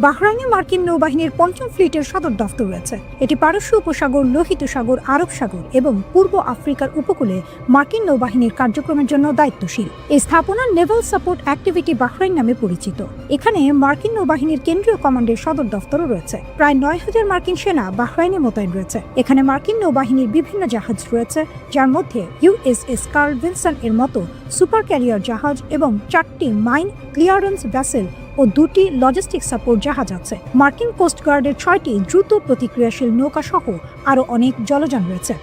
বাহরাইনে মার্কিন নৌবাহিনীর ৫ম ফ্লিটের সদর দফতর রয়েছে। এটি পারস্য উপসাগর, লোহিত সাগর, আরব সাগর এবং পূর্ব আফ্রিকার উপকূলে মার্কিন নৌবাহিনীর কার্যক্রমের জন্য দায়িত্বশীল। এই স্থাপনা নেভাল সাপোর্ট অ্যাক্টিভিটি বাহরাইন নামে পরিচিত। এখানে মার্কিন নৌবাহিনীর কেন্দ্রীয় কমান্ডের সদর দফতরও রয়েছে। প্রায় ৯,০০০ মার্কিন সেনা বাহরাইনে মোতায়েন রয়েছে। এখানে মার্কিন নৌবাহিনীর বিভিন্ন জাহাজ রয়েছে, যার মধ্যে USS কার্ল ভিনসন এর মতো সুপার ক্যারিয়ার জাহাজ এবং 4টি মাইন ক্লিয়ারেন্স ভেসেল ও 2টি লজিস্টিক সাপোর্ট জাহাজ আছে। মার্কিন কোস্টগার্ডের 6টি দ্রুত প্রতিক্রিয়াশীল নৌকা সহ আরও অনেক জলযান রয়েছে।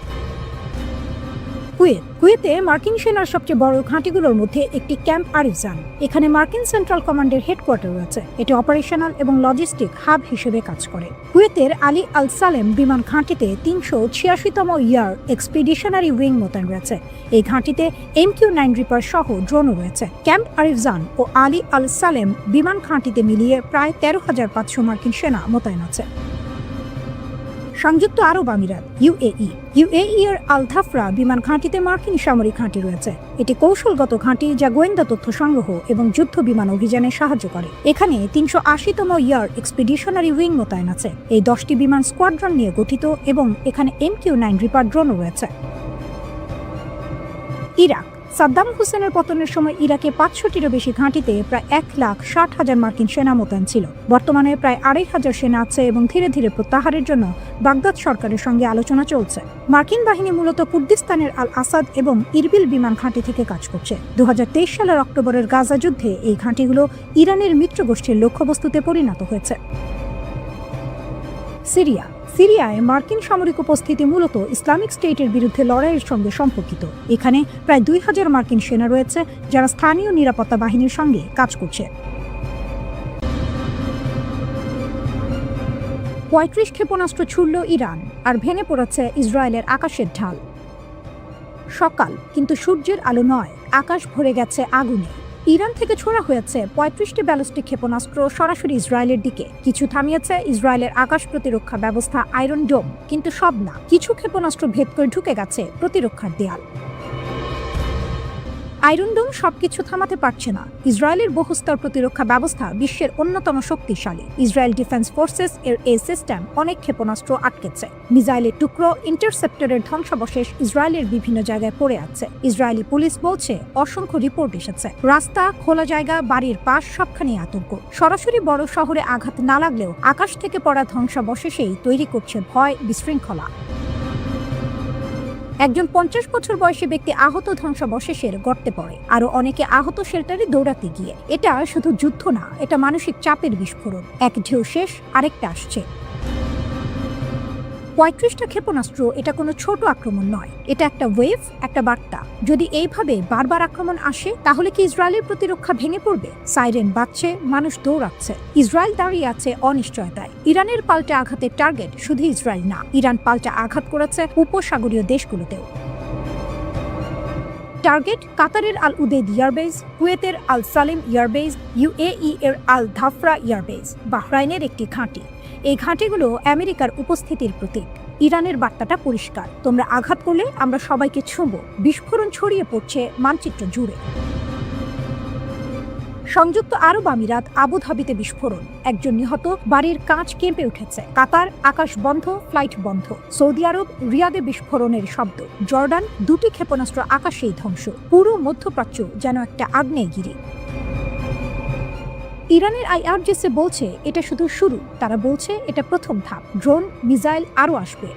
কুয়েতে মার্কিন সেনার সবচেয়ে বড় ঘাঁটিগুলোর মধ্যে একটি ক্যাম্প আরিফজান। এখানে মার্কিন সেন্ট্রাল কমান্ডের হেডকোয়ার্টার রয়েছে। এটি অপারেশনাল এবং লজিস্টিক হাব হিসেবে কাজ করে। কুয়েতের আলী আল সালেম বিমান ঘাঁটিতে ৩৮৬তম ইয়ার এক্সপিডিশনারি উইং মোতায়েন রয়েছে। এই ঘাঁটিতে MQ-9 রিপার সহ ড্রোনও রয়েছে। ক্যাম্প আরিফজান ও আলী আল সালেম বিমান ঘাঁটিতে মিলিয়ে প্রায় ১৩,৫০০ মার্কিন সেনা মোতায়েন আছে। সংযুক্ত আরব আমিরাত UAE এর আল ধাফরা বিমান ঘাঁটিতে মার্কিন সামরিক ঘাঁটি রয়েছে। এটি কৌশলগত ঘাঁটি যা গোয়েন্দা তথ্য সংগ্রহ এবং যুদ্ধ বিমান অভিযানে সাহায্য করে। এখানে ৩৮০তম ইয়ার এক্সপিডিশনারি উইং মোতায়েন আছে। এই 10টি বিমান স্কোয়াড্রন নিয়ে গঠিত এবং এখানে MQ-9 রিপার ড্রোনও রয়েছে। ইরাক সাদ্দাম হুসেনের পতনের সময় ইরাকে ৫০০টিরও বেশি ঘাঁটিতে প্রায় ১,৬০,০০০ মার্কিন সেনা মোতায়েন ছিল। বর্তমানে প্রায় ২৫০০ সেনা আছে এবং ধীরে ধীরে প্রত্যাহারের জন্য বাগদাদ সরকারের সঙ্গে আলোচনা চলছে। মার্কিন বাহিনী মূলত কুর্দিস্তানের আল আসাদ এবং ইরবিল বিমান ঘাঁটি থেকে কাজ করছে। ২০২৩ সালের অক্টোবরের গাজা যুদ্ধে এই ঘাঁটিগুলো ইরানের মিত্রগোষ্ঠীর লক্ষ্যবস্তুতে পরিণত হয়েছে। সিরিয়ায় মার্কিন সামরিক উপস্থিতি মূলত ইসলামিক স্টেটের বিরুদ্ধে লড়াইয়ের সঙ্গে সম্পর্কিত। এখানে প্রায় ২,০০০ মার্কিন সেনা রয়েছে, যারা স্থানীয় নিরাপত্তা বাহিনীর সঙ্গে কাজ করছে। ৩৫ ক্ষেপণাস্ত্র ছুড়ল ইরান, আর ভেঙে পড়েছে ইসরায়েলের আকাশের ঢাল। সকাল, কিন্তু সূর্যের আলো নয়, আকাশ ভরে গেছে আগুনে। ইরান থেকে ছোড়া হয়েছে ৩৫টি ব্যালিস্টিক ক্ষেপণাস্ত্র সরাসরি ইসরায়েলের দিকে। কিছু থামিয়েছে ইসরায়েলের আকাশ প্রতিরক্ষা ব্যবস্থা আয়রন ডোম, কিন্তু সব না। কিছু ক্ষেপণাস্ত্র ভেদ করে ঢুকে গেছে প্রতিরক্ষার দেয়াল। আয়রন ডোম সবকিছু থামাতে পারছে না। ইসরায়েলের বহুস্তর প্রতিরক্ষা ব্যবস্থা বিশ্বের অন্যতম শক্তিশালী। ইসরায়েল ডিফেন্স ফোর্সেস এর এই সিস্টেম অনেক ক্ষেপণাস্ত্র আটকেছে। মিসাইলের টুকরো, ইন্টারসেপ্টরের ধ্বংসাবশেষ ইসরায়েলের বিভিন্ন জায়গায় পড়ে আছে। ইসরায়েলি পুলিশ বলছে অসংখ্য রিপোর্ট এসেছে। রাস্তা, খোলা জায়গা, বাড়ির পাশ সবখানেই আতঙ্ক। সরাসরি বড় শহরে আঘাত না লাগলেও আকাশ থেকে পড়া ধ্বংসাবশেষেই তৈরি করছে ভয়, বিশৃঙ্খলা। একজন ৫০ বছর বয়সী ব্যক্তি আহত ধ্বংসাবশেষের গর্তে পড়ে। আরো অনেকে আহত শেল্টারে দৌড়াতে গিয়ে। এটা শুধু যুদ্ধ না, এটা মানসিক চাপের বিস্ফোরণ। এক ঢেউ শেষ, আরেকটা আসছে। ৩৫টা ক্ষেপণাস্ত্র এটা কোনো ছোট আক্রমণ নয়, এটা একটা ওয়েভ, একটা বার্তা। যদি এইভাবে বারবার আক্রমণ আসে, তাহলে কি ইসরায়েলের প্রতিরক্ষা ভেঙে পড়বে? সাইরেন বাজছে, মানুষ দৌড়াচ্ছে। ইসরায়েল দাঁড়িয়ে আছে অনিশ্চয়তায়। ইরানের পাল্টা আঘাতের টার্গেট শুধু ইসরায়েল না, ইরান পাল্টা আঘাত করেছে উপসাগরীয় দেশগুলোতেও। টার্গেট কাতারের আল উদেদ এয়ারবেস, কুয়েতের আল সালিম এয়ারবেস, UAE এর আল ধাফরা এয়ারবেস, বাহরাইনের একটি ঘাঁটি। এই ঘাঁটিগুলো আমেরিকার উপস্থিতির প্রতীক। ইরানের বার্তাটা পরিষ্কার, তোমরা আঘাত করলে আমরা সবাইকে ছুঁব। বিস্ফোরণ ছড়িয়ে পড়ছে মানচিত্র জুড়ে। সংযুক্ত আরব আমিরাত আবুধাবিতে বিস্ফোরণ, একজন নিহত, বাড়ির কাঁচ কেঁপে উঠেছে। কাতার আকাশ বন্ধ, ফ্লাইট বন্ধ। সৌদি আরব রিয়াদে বিস্ফোরণের শব্দ। জর্ডান দুটি ক্ষেপণাস্ত্র আকাশেই ধ্বংস। পুরো মধ্যপ্রাচ্য যেন একটা আগ্নেয়গিরি। ইরানের আইআরজিসি বলছে এটা শুধু শুরু, তারা বলছে এটা প্রথম ধাপ। ড্রোন, মিসাইল আরও আসবে।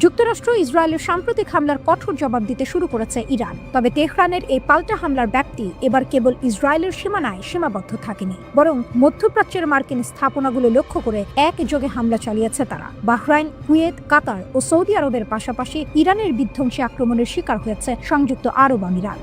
যুক্তরাষ্ট্র ইসরায়েলের সাম্প্রতিক হামলার কঠোর জবাব দিতে শুরু করেছে ইরান। তবে তেহরানের এই পাল্টা হামলার ব্যাপ্তি এবার কেবল ইসরায়েলের সীমানায় সীমাবদ্ধ থাকেনি, বরং মধ্যপ্রাচ্যের মার্কিন স্থাপনাগুলো লক্ষ্য করে একযোগে হামলা চালিয়েছে তারা। বাহরাইন, কুয়েত, কাতার ও সৌদি আরবের পাশাপাশি ইরানের বিধ্বংসী আক্রমণের শিকার হয়েছে সংযুক্ত আরব আমিরাত।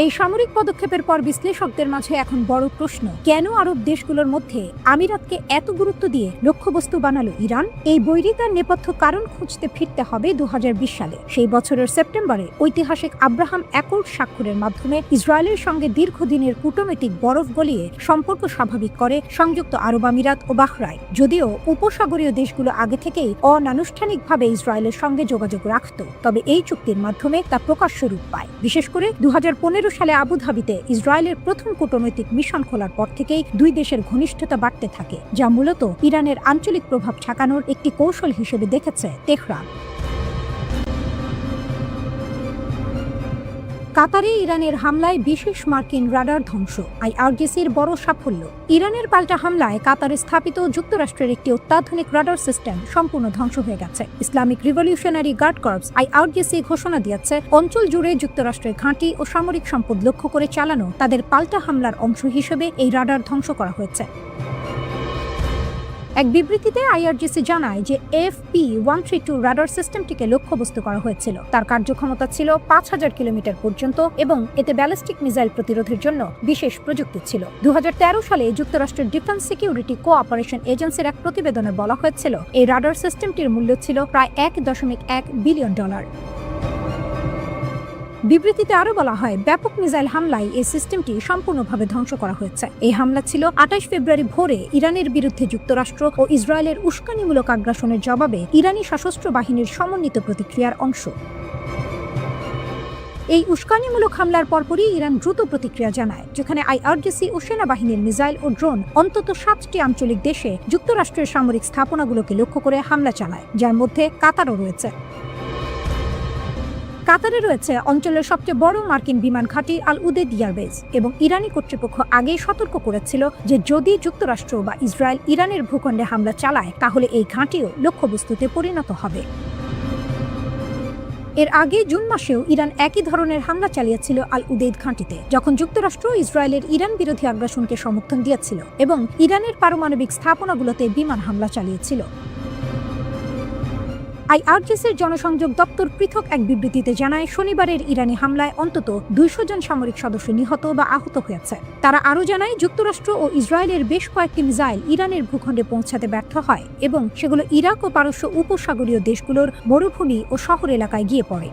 এই সামরিক পদক্ষেপের পর বিশ্লেষকদের মাঝে এখন বড় প্রশ্ন, কেন আরব দেশগুলোর মধ্যে আমিরাতকে এত গুরুত্ব দিয়ে লক্ষ্যবস্তু বানালো ইরান? এই বৈরিতার নেপথ্য কারণ খুঁজতে ফিরতে হবে 2020 সালে। সেই বছরের সেপ্টেম্বরে ঐতিহাসিক আব্রাহাম অ্যাকর্ড স্বাক্ষরের মাধ্যমে ইসরায়েলের সঙ্গে দীর্ঘদিনের কূটনৈতিক বরফ গলিয়ে সম্পর্ক স্বাভাবিক করে সংযুক্ত আরব আমিরাত ও বাহরাইন। যদিও উপসাগরীয় দেশগুলো আগে থেকেই অনানুষ্ঠানিকভাবে ইসরায়েলের সঙ্গে যোগাযোগ রাখত, তবে এই চুক্তির মাধ্যমে তা প্রকাশ্য রূপ পায়। বিশেষ করে 2015 সালে আবুধাবিতে ইসরায়েলের প্রথম কূটনৈতিক মিশন খোলার পর থেকেই দুই দেশের ঘনিষ্ঠতা বাড়তে থাকে, যা মূলত ইরানের আঞ্চলিক প্রভাব ঠেকানোর একটি কৌশল হিসেবে দেখেছে তেহরান। কাতারে ইরানের হামলায় বিশেষ মার্কিন রাডার ধ্বংস, আইআরজিসির বড় সাফল্য। ইরানের পাল্টা হামলায় কাতারে স্থাপিত যুক্তরাষ্ট্রের একটি অত্যাধুনিক রাডার সিস্টেম সম্পূর্ণ ধ্বংস হয়ে গেছে। Islamic Revolutionary Guard Corps IRGC ঘোষণা দিয়েছে, অঞ্চল জুড়ে যুক্তরাষ্ট্রের ঘাঁটি ও সামরিক সম্পদ লক্ষ্য করে চালানো তাদের পাল্টা হামলার অংশ হিসেবে এই রাডার ধ্বংস করা হয়েছে। এক বিবৃতিতে আইআরজিসি জানায় যে FP-132 রাডার সিস্টেমটিকে লক্ষ্যবস্তু করা হয়েছিল। তার কার্যক্ষমতা ছিল 5000 কিলোমিটার পর্যন্ত এবং এতে ব্যালিস্টিক মিসাইল প্রতিরোধের জন্য বিশেষ প্রযুক্তি ছিল। 2013 সালে যুক্তরাষ্ট্রের ডিফেন্স সিকিউরিটি কোঅপারেশন এজেন্সির এক প্রতিবেদনে বলা হয়েছিল, এই রাডার সিস্টেমটির মূল্য ছিল প্রায় $1.1 বিলিয়ন। বিবৃতিতে আরও বলা হয়, ব্যাপক মিসাইল হামলায় এই সিস্টেমটি সম্পূর্ণভাবে ধ্বংস করা হয়েছে। এই হামলা ছিল 28 ফেব্রুয়ারি ভোরে ইরানের বিরুদ্ধে যুক্তরাষ্ট্র ও ইসরায়েলের উস্কানিমূলক আগ্রাসনের জবাবে ইরানি সশস্ত্র বাহিনীর সমন্বিত প্রতিক্রিয়ার অংশ। এই উস্কানিমূলক হামলার পরপরই ইরান দ্রুত প্রতিক্রিয়া জানায়, যেখানে আইআরজিসি ও সেনাবাহিনীর মিসাইল ও ড্রোন অন্তত 7টি আঞ্চলিক দেশে যুক্তরাষ্ট্রের সামরিক স্থাপনাগুলোকে লক্ষ্য করে হামলা চালায়, যার মধ্যে কাতারও রয়েছে। কাতারে রয়েছে অঞ্চলের সবচেয়ে বড় মার্কিন বিমান ঘাঁটি আল উদেদ এয়ারবেজ, এবং ইরানি কর্তৃপক্ষ আগেই সতর্ক করেছিল যে যদি যুক্তরাষ্ট্র বা ইসরায়েল ইরানের ভূখণ্ডে হামলা চালায় তাহলে এই ঘাঁটিও লক্ষ্যবস্তুতে পরিণত হবে। এর আগে জুন মাসেও ইরান একই ধরনের হামলা চালিয়েছিল আল উদেদ ঘাঁটিতে, যখন যুক্তরাষ্ট্র ইসরায়েলের ইরান বিরোধী আগ্রাসনকে সমর্থন দিয়েছিল এবং ইরানের পারমাণবিক স্থাপনাগুলোতে বিমান হামলা চালিয়েছিল। আইআরজিসির জনসংযোগ দপ্তর পৃথক এক বিবৃতিতে জানায়, শনিবারের ইরানি হামলায় অন্তত 200 জন সামরিক সদস্য নিহত বা আহত হয়েছে। তারা আরও জানায়, যুক্তরাষ্ট্র ও ইসরায়েলের বেশ কয়েকটি মিসাইল ইরানের ভূখণ্ডে পৌঁছাতে ব্যর্থ হয় এবং সেগুলো ইরাক ও পারস্য উপসাগরীয় দেশগুলোর মরুভূমি ও শহর এলাকায় গিয়ে পড়ে।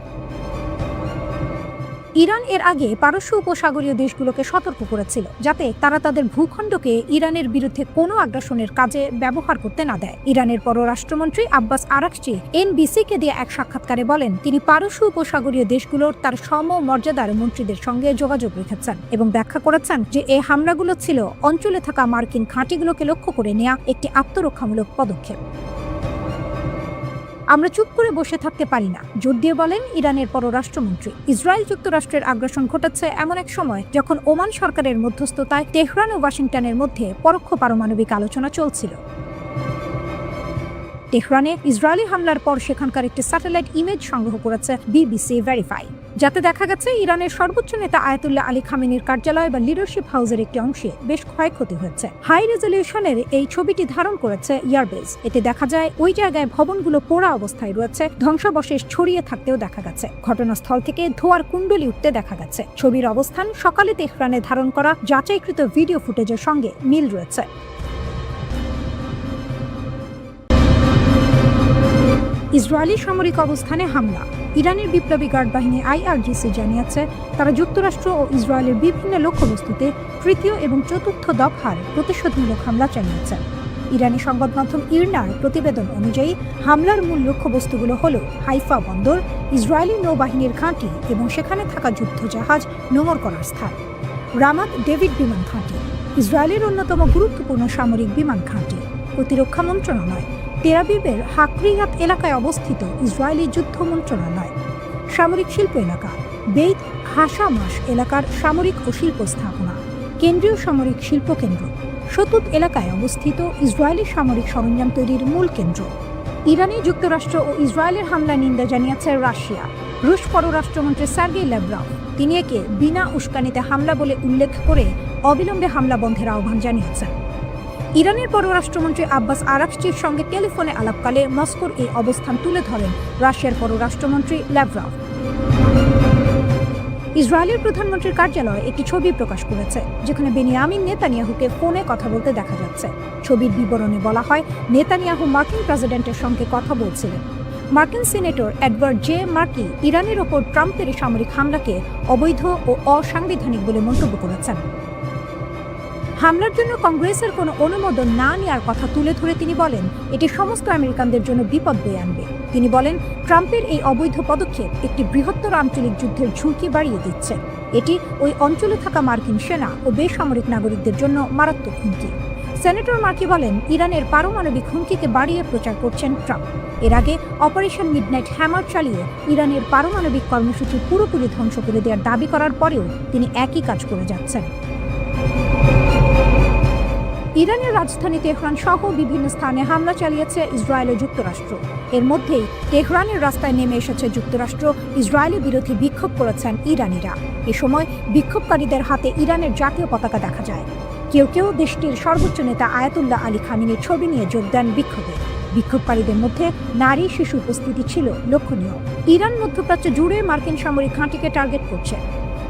ইরান এর আগে পারস্য উপসাগরীয় দেশগুলোকে সতর্ক করেছিল যাতে তারা তাদের ভূখণ্ডকে ইরানের বিরুদ্ধে কোনো আগ্রাসনের কাজে ব্যবহার করতে না দেয়। ইরানের পররাষ্ট্রমন্ত্রী আব্বাস আরাকচি NBC-কে দিয়ে এক সাক্ষাৎকারে বলেন, তিনি পারস্য উপসাগরীয় দেশগুলোর তার সমমর্যাদার মন্ত্রীদের সঙ্গে যোগাযোগ রেখেছেন এবং ব্যাখ্যা করেছেন যে এই হামলাগুলো ছিল অঞ্চলে থাকা মার্কিন ঘাঁটিগুলোকে লক্ষ্য করে নেওয়া একটি আত্মরক্ষামূলক পদক্ষেপ। আমরা চুপ করে বসে থাকতে পারি না, জোর দিয়ে বলেন ইরানের পররাষ্ট্রমন্ত্রী। ইসরায়েল যুক্তরাষ্ট্রের আগ্রাসন ঘটাচ্ছে এমন এক সময় যখন ওমান সরকারের মধ্যস্থতায় তেহরান ও ওয়াশিংটনের মধ্যে পরোক্ষ পারমাণবিক আলোচনা চলছিল। তেহরানে ইসরায়েলি হামলার পর সেখানকার একটি স্যাটেলাইট ইমেজ সংগ্রহ করেছে BBC ভেরিফাই, যাতে দেখা গেছে ইরানের সর্বোচ্চ নেতা আয়াতুল্লাহ আলী খামেনির কার্যালয় বা লিডারশিপ হাউসের একটি অংশে বেশ ক্ষয়ক্ষতি হয়েছে। হাই রেজলিউশনের এই ছবিটি ধারণ করেছে এয়ারবেজ। এতে দেখা যায় ওই জায়গায় ভবনগুলো পোড়া অবস্থায় রয়েছে, ধ্বংসাবশেষ ছড়িয়ে থাকতেও দেখা গেছে। ঘটনাস্থল থেকে ধোঁয়ার কুণ্ডলি উঠতে দেখা গেছে। ছবির অবস্থান সকালে তেহরানে ধারণ করা যাচাইকৃত ভিডিও ফুটেজের সঙ্গে মিল রয়েছে। ইসরায়েলি সামরিক অবস্থানে হামলা। ইরানের বিপ্লবী গার্ড বাহিনী IRGC জানিয়েছে, তারা যুক্তরাষ্ট্র ও ইসরায়েলের বিভিন্ন লক্ষ্যবস্তুতে তৃতীয় এবং চতুর্থ দফার প্রতিশোধমূলক হামলা চালিয়েছে। ইরানি সংবাদ মাধ্যম ইরনার প্রতিবেদন অনুযায়ী হামলার মূল লক্ষ্যবস্তুগুলো হল হাইফা বন্দর, ইসরায়েলি নৌবাহিনীর ঘাঁটি এবং সেখানে থাকা যুদ্ধজাহাজ নোঙর করার স্থান, রামাত ডেভিড বিমান ঘাঁটি, ইসরায়েলের অন্যতম গুরুত্বপূর্ণ সামরিক বিমান ঘাঁটি, প্রতিরক্ষা মন্ত্রণালয়, তেল আবিবের হাকরিয়াত এলাকায় অবস্থিত ইসরায়েলি যুদ্ধ মন্ত্রণালয়, সামরিক শিল্প এলাকা, বেইত হাসামাস এলাকার সামরিক ও শিল্প স্থাপনা, কেন্দ্রীয় সামরিক শিল্প কেন্দ্র, শতুত এলাকায় অবস্থিত ইসরায়েলি সামরিক সরঞ্জাম তৈরির মূল কেন্দ্র। ইরানে যুক্তরাষ্ট্র ও ইসরায়েলের হামলার নিন্দা জানিয়েছে রাশিয়া। রুশ পররাষ্ট্রমন্ত্রী সার্গেই ল্যাভরভ তিনি একে বিনা উস্কানিতে হামলা বলে উল্লেখ করে অবিলম্বে হামলা বন্ধের আহ্বান জানিয়েছেন। ইরানের পররাষ্ট্রমন্ত্রী আব্বাস আরাকচির সঙ্গে টেলিফোনে আলাপকালে মস্কোর এই অবস্থান তুলে ধরেন রাশিয়ার পররাষ্ট্রমন্ত্রী ল্যাভরভ। ইসরায়েলের প্রধানমন্ত্রীর কার্যালয় একটি ছবি প্রকাশ করেছে যেখানে বেনিয়ামিন নেতানিয়াহুকে ফোনে কথা বলতে দেখা যাচ্ছে। ছবির বিবরণে বলা হয়, নেতানিয়াহু মার্কিন প্রেসিডেন্টের সঙ্গে কথা বলছিলেন। মার্কিন সিনেটর এডওয়ার্ড জে মার্কি ইরানের ওপর ট্রাম্পের সামরিক হামলাকে অবৈধ ও অসাংবিধানিক বলে মন্তব্য করেছেন। হামলার জন্য কংগ্রেসের কোনো অনুমোদন না নেওয়ার কথা তুলে ধরে তিনি বলেন, এটি সমস্ত আমেরিকানদের জন্য বিপদ বয়ে আনবে। তিনি বলেন, ট্রাম্পের এই অবৈধ পদক্ষেপ একটি বৃহত্তর আঞ্চলিক যুদ্ধের ঝুঁকি বাড়িয়ে দিচ্ছে। এটি ওই অঞ্চলে থাকা মার্কিন সেনা ও বেসামরিক নাগরিকদের জন্য মারাত্মক হুমকি। সেনেটর মার্কি বলেন, ইরানের পারমাণবিক হুমকিকে বাড়িয়ে প্রচার করছেন ট্রাম্প। এর আগে অপারেশন মিডনাইট হ্যামার চালিয়ে ইরানের পারমাণবিক কর্মসূচি পুরোপুরি ধ্বংস করে দেওয়ার দাবি করার পরেও তিনি একই কাজ করে যাচ্ছেন। ইরানের রাজধানী তেহরান সহ বিভিন্ন স্থানে হামলা চালিয়েছে ইসরায়েল ও যুক্তরাষ্ট্র। এর মধ্যেই তেহরানের রাস্তায় নেমে এসেছে যুক্তরাষ্ট্র। ইসরায়েলি বিরোধী বিক্ষোভ করেছেন ইরানিরা। এ সময় বিক্ষোভকারীদের হাতে ইরানের জাতীয় পতাকা দেখা যায়। কেউ কেউ দেশটির সর্বোচ্চ নেতা আয়াতুল্লাহ আলী খামেনির ছবি নিয়ে যোগ দেন বিক্ষোভে। বিক্ষোভকারীদের মধ্যে নারী শিশু উপস্থিতি ছিল লক্ষণীয়। ইরান মধ্যপ্রাচ্য জুড়ে মার্কিন সামরিক ঘাঁটিকে টার্গেট করছে।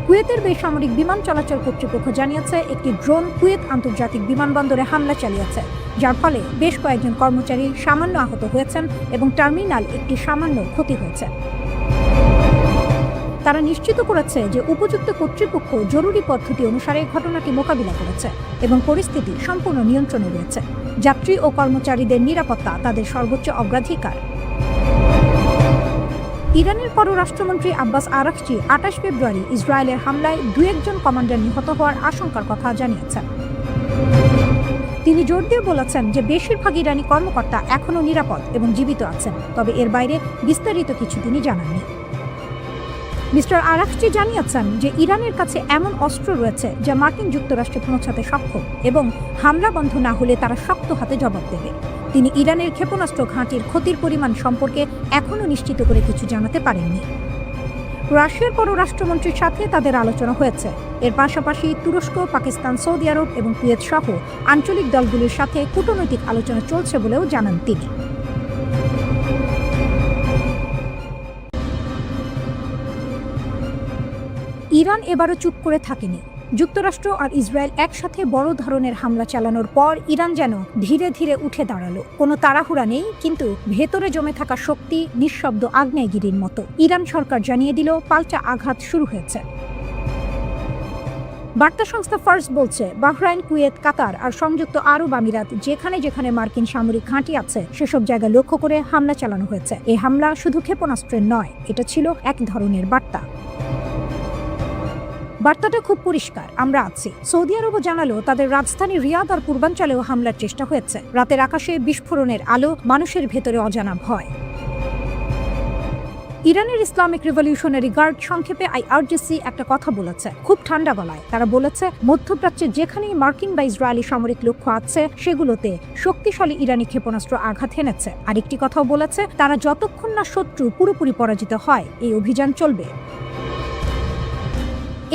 কুয়েতের বেসামরিক বিমান চলাচল কর্তৃপক্ষ জানিয়েছে, একটি ড্রোন কুয়েত আন্তর্জাতিক বিমানবন্দরে হামলা চালিয়েছে, যার ফলে বেশ কয়েকজন কর্মচারী সামান্য আহত হয়েছেন এবং টার্মিনাল একটি সামান্য ক্ষতি হয়েছে। তারা নিশ্চিত করেছে যে উপযুক্ত কর্তৃপক্ষ জরুরি পদ্ধতি অনুসারে ঘটনাটি মোকাবিলা করেছে এবং পরিস্থিতি সম্পূর্ণ নিয়ন্ত্রণে রয়েছে। যাত্রী ও কর্মচারীদের নিরাপত্তা তাদের সর্বোচ্চ অগ্রাধিকার। ইরানের পররাষ্ট্রমন্ত্রী আব্বাস আরাকচি 28 ফেব্রুয়ারি ইসরায়েলের হামলায় 2-1 কমান্ডার নিহত হওয়ার আশঙ্কার কথা জানিয়েছেন। তিনি জোর দিয়ে বলেছেন যে বেশিরভাগ ইরানি কর্মকর্তা এখনও নিরাপদ এবং জীবিত আছেন, তবে এর বাইরে বিস্তারিত কিছু তিনি জানাননি। মিস্টার আরাকচি জানিয়েছেন যে ইরানের কাছে এমন অস্ত্র রয়েছে যা মার্কিন যুক্তরাষ্ট্রে পৌঁছাতে সক্ষম এবং হামলা বন্ধ না হলে তারা শক্ত হাতে জবাব দেবে। তিনি ইরানের ক্ষেপণাস্ত্র ঘাঁটির ক্ষতির পরিমাণ সম্পর্কে এখনও নিশ্চিত করে কিছু জানাতে পারেননি। রাশিয়ার পররাষ্ট্রমন্ত্রীর সাথে তাদের আলোচনা হয়েছে। এর পাশাপাশি তুরস্ক, পাকিস্তান, সৌদি আরব এবং কুয়েত সহ আঞ্চলিক দলগুলির সাথে কূটনৈতিক আলোচনা চলছে বলেও জানান তিনি। ইরান এবারও চুপ করে থাকেনি। যুক্তরাষ্ট্র আর ইসরায়েল একসাথে বড় ধরনের হামলা চালানোর পর ইরান যেন ধীরে ধীরে উঠে দাঁড়ালো। কোনো তাড়াহুড়া নেই, কিন্তু ভেতরে জমে থাকা শক্তি নিঃশব্দ আগ্নেয়গিরির মতো। ইরান সরকার জানিয়ে দিল পাল্টা আঘাত শুরু হয়েছে। বার্তা সংস্থা ফার্স বলছে, বাহরাইন, কুয়েত, কাতার আর সংযুক্ত আরব আমিরাত যেখানে যেখানে মার্কিন সামরিক ঘাঁটি আছে সেসব জায়গা লক্ষ্য করে হামলা চালানো হয়েছে। এই হামলা শুধু ক্ষেপণাস্ত্রের নয়, এটা ছিল এক ধরনের বার্তা। বার্তাটা খুব পরিষ্কার, আমরা আছি। সৌদি আরবও জানালো তাদের রাজধানী রিয়াদ আর পূর্বাঞ্চলেও হামলার চেষ্টা হয়েছে। রাতের আকাশে বিস্ফোরণের আলো, মানুষের ভেতরে অজানা ভয়। ইরানের ইসলামিক রিভলিউশনারি গার্ড সংক্ষেপে IRGC একটা কথা বলেছে খুব ঠান্ডা গলায়। তারা বলেছে, মধ্যপ্রাচ্যে যেখানেই মার্কিন বা ইসরায়েলি সামরিক লক্ষ্য আছে সেগুলোতে শক্তিশালী ইরানি ক্ষেপণাস্ত্র আঘাত হেনেছে। আরেকটি কথাও বলেছে, তারা যতক্ষণ না শত্রু পুরোপুরি পরাজিত হয় এই অভিযান চলবে।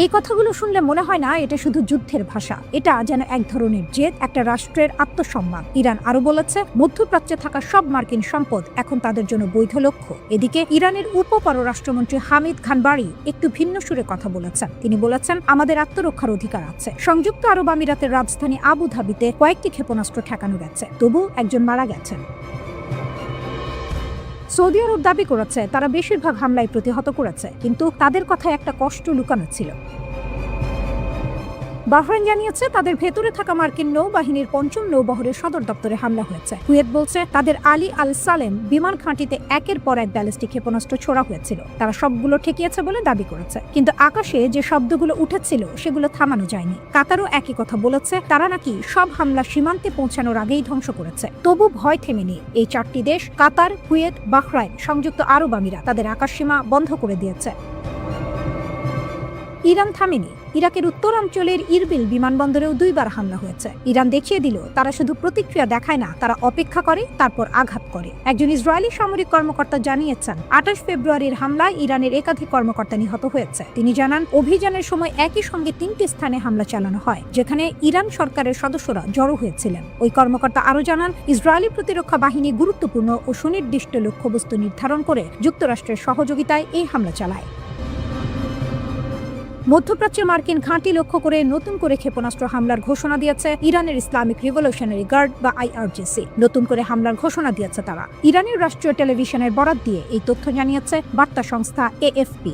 এই কথাগুলো শুনলে মনে হয় না এটা শুধু যুদ্ধের ভাষা, এটা যেন এক ধরনের জেদ, একটা রাষ্ট্রের আত্মসম্মান। ইরান আরো বলেছে, মধ্যপ্রাচ্যে থাকা সব মার্কিন সম্পদ এখন তাদের জন্য বৈধ লক্ষ্য। এদিকে ইরানের উপপররাষ্ট্রমন্ত্রী হামিদ খানবাড়ি একটু ভিন্ন সুরে কথা বলেছেন। তিনি বলেছেন, আমাদের আত্মরক্ষার অধিকার আছে। সংযুক্ত আরব আমিরাতের রাজধানী আবু ধাবিতে কয়েকটি ক্ষেপণাস্ত্র ঠেকানো গেছে, তবু একজন মারা গেছেন। সৌদি আরব দাবি করেছে তারা বেশিরভাগ হামলায় প্রতিহত করেছে, কিন্তু তাদের কথায় একটা কষ্ট লুকানো ছিল। বাহরাইন জানিয়েছে তাদের ভেতরে থাকা মার্কিন নৌবাহিনীর ৫ম নৌবহরের সদর দপ্তরে হামলা হয়েছে। কুয়েত বলছে তাদের আলী আল সালেম বিমান ঘাঁটিতে একের পর এক ব্যালিস্টিক ক্ষেপণাস্ত্র ছোড়া হয়েছিল। তারা সবগুলো ঠেকিয়েছে বলে দাবি করেছে, কিন্তু আকাশে যে শব্দগুলো উঠেছিল সেগুলো থামানো যায়নি। কাতারও একই কথা বলেছে, তারা নাকি সব হামলা সীমান্তে পৌঁছানোর আগেই ধ্বংস করেছে। তবু ভয় থেমেনি এই 4টি দেশ কাতার, কুয়েত, বাহরাইন, সংযুক্ত আরব আমিরাত তাদের আকাশসীমা বন্ধ করে দিয়েছে। ইরান থামেনি। ইরাকের উত্তরাঞ্চলের ইরবিল বিমানবন্দরেও 2বার হামলা হয়েছে। ইরান দেখিয়ে দিল তারা শুধু প্রতিক্রিয়া দেখায় না, তারা অপেক্ষা করে, তারপর আঘাত করে। একজন ইসরায়েলি সামরিক কর্মকর্তা জানিয়েছেন 28 ফেব্রুয়ারির হামলায় ইরানের একাধিক কর্মকর্তা নিহত হয়েছে। তিনি জানান অভিযানের সময় একই সঙ্গে 3টি স্থানে হামলা চালানো হয়, যেখানে ইরান সরকারের সদস্যরা জড়ো হয়েছিলেন। ওই কর্মকর্তা আরও জানান ইসরায়েলি প্রতিরক্ষা বাহিনী গুরুত্বপূর্ণ ও সুনির্দিষ্ট লক্ষ্যবস্তু নির্ধারণ করে যুক্তরাষ্ট্রের সহযোগিতায় এই হামলা চালায়। মধ্যপ্রাচ্যে মার্কিন ঘাঁটি লক্ষ্য করে নতুন করে ক্ষেপণাস্ত্র হামলার ঘোষণা দিয়েছে ইরানের ইসলামিক রিভলিউশনারি গার্ড বা IRGC। নতুন করে হামলার ঘোষণা দিয়েছে তারা। ইরানের রাষ্ট্রীয় টেলিভিশনের বরাত দিয়ে এই তথ্য জানিয়েছে বার্তা সংস্থা AFP।